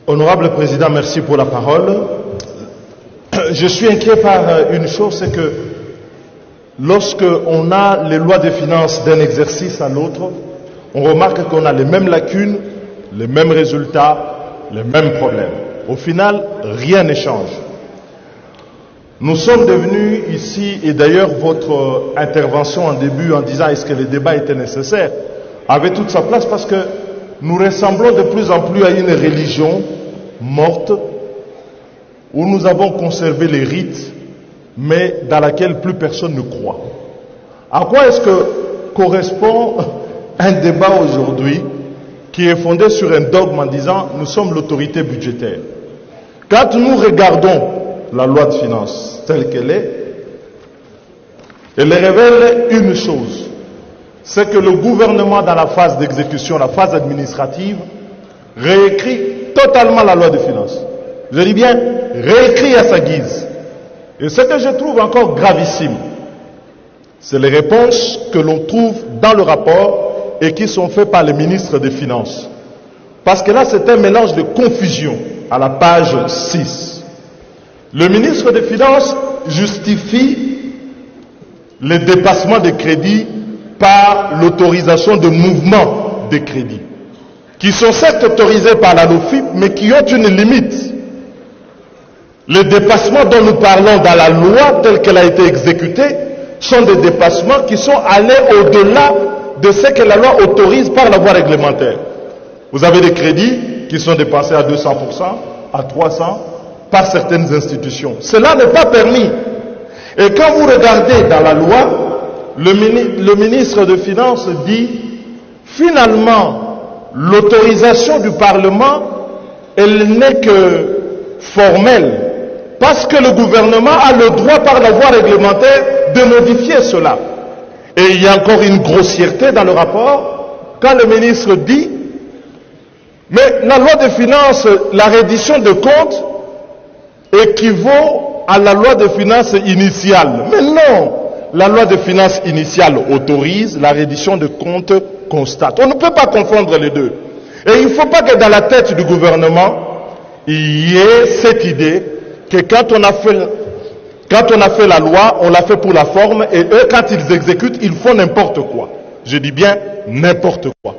Honorable Président, merci pour la parole. Je suis inquiet par une chose, c'est que lorsque on a les lois de finances d'un exercice à l'autre, on remarque qu'on a les mêmes lacunes, les mêmes résultats, les mêmes problèmes. Au final, rien ne change. Nous sommes devenus ici, et d'ailleurs votre intervention en début en disant est-ce que le débat était nécessaire, avait toute sa place parce que nous ressemblons de plus en plus à une religion morte où nous avons conservé les rites mais dans laquelle plus personne ne croit. À quoi est-ce que correspond un débat aujourd'hui qui est fondé sur un dogme en disant nous sommes l'autorité budgétaire? Quand nous regardons la loi de finances telle qu'elle est, elle révèle une chose, c'est que le gouvernement dans la phase d'exécution, la phase administrative, réécrit totalement la loi de finances. Je dis bien réécrit à sa guise. Et ce que je trouve encore gravissime, c'est les réponses que l'on trouve dans le rapport et qui sont faites par le ministre des Finances. Parce que là, c'est un mélange de confusion à la page 6. Le ministre des Finances justifie le dépassement des crédits par l'autorisation de mouvements de crédits, qui sont certes autorisés par la LOFIP, mais qui ont une limite. Les dépassements dont nous parlons dans la loi telle qu'elle a été exécutée sont des dépassements qui sont allés au-delà de ce que la loi autorise par la voie réglementaire. Vous avez des crédits qui sont dépassés à 200%, à 300%, par certaines institutions. Cela n'est pas permis. Et quand vous regardez dans la loi, le ministre des Finances dit, finalement, l'autorisation du Parlement, elle n'est que formelle, parce que le gouvernement a le droit par la voie réglementaire de modifier cela. Et il y a encore une grossièreté dans le rapport, quand le ministre dit, mais la loi de finances, la reddition de comptes équivaut à la loi de finances initiale. Mais non, la loi de finances initiale autorise, la reddition de comptes constate. On ne peut pas confondre les deux. Et il ne faut pas que dans la tête du gouvernement, il y ait cette idée que quand on a fait la loi, on l'a fait pour la forme, et eux, quand ils exécutent, ils font n'importe quoi. Je dis bien n'importe quoi.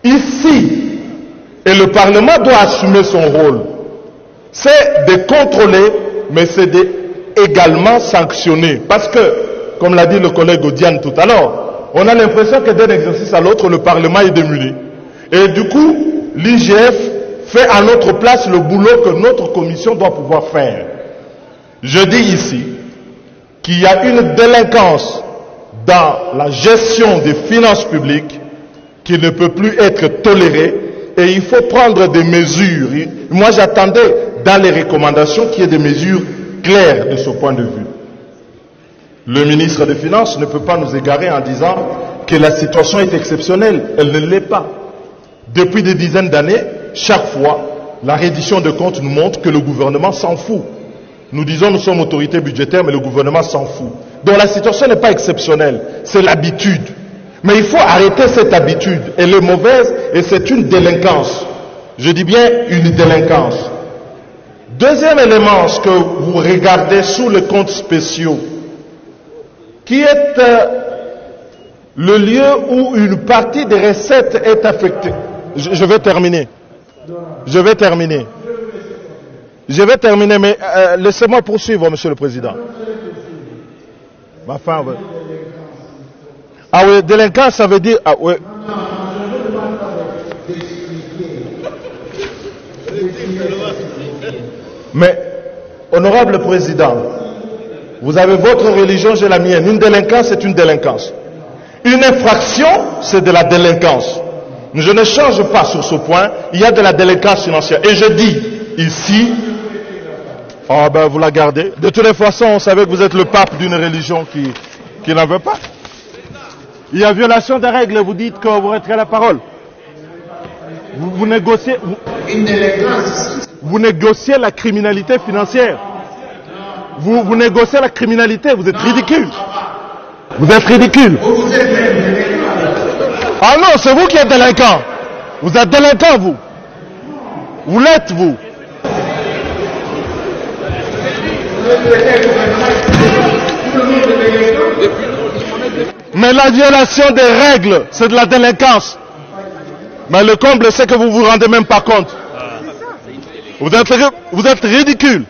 Ici, et le Parlement doit assumer son rôle, c'est de contrôler, mais c'est également sanctionner. Parce que, comme l'a dit le collègue Odiane tout à l'heure, on a l'impression que d'un exercice à l'autre, le Parlement est démuni. Et du coup, l'IGF fait à notre place le boulot que notre commission doit pouvoir faire. Je dis ici qu'il y a une délinquance dans la gestion des finances publiques qui ne peut plus être tolérée et il faut prendre des mesures. Moi j'attendais dans les recommandations qu'il y ait des mesures claires de ce point de vue. Le ministre des Finances ne peut pas nous égarer en disant que la situation est exceptionnelle. Elle ne l'est pas. Depuis des dizaines d'années, chaque fois, la reddition de comptes nous montre que le gouvernement s'en fout. Nous disons nous sommes autorité budgétaire, mais le gouvernement s'en fout. Donc la situation n'est pas exceptionnelle, c'est l'habitude. Mais il faut arrêter cette habitude. Elle est mauvaise et c'est une délinquance. Je dis bien une délinquance. Deuxième élément, ce que vous regardez sous les comptes spéciaux, qui est le lieu où une partie des recettes est affectée. Je vais terminer. Je vais terminer, mais laissez-moi poursuivre, Monsieur le Président. Ma fin, ouais. Ah oui, délinquance, ça veut dire... Ah oui. Mais, honorable Président, vous avez votre religion, j'ai la mienne. Une délinquance, c'est une délinquance. Une infraction, c'est de la délinquance. Je ne change pas sur ce point, il y a de la délinquance financière. Et je dis ici, oh ben vous la gardez. De toutes les façons, on savait que vous êtes le pape d'une religion qui n'en veut pas. Il y a violation des règles, vous dites que vous retirez la parole. Vous négociez... Vous négociez la criminalité financière. Vous négociez la criminalité, vous êtes ridicule. Vous êtes ridicule. Ah non, c'est vous qui êtes délinquant. Vous êtes délinquant, vous. Où l'êtes-vous? Mais la violation des règles, c'est de la délinquance. Mais le comble, c'est que vous vous rendez même pas compte. Vous êtes ridicule.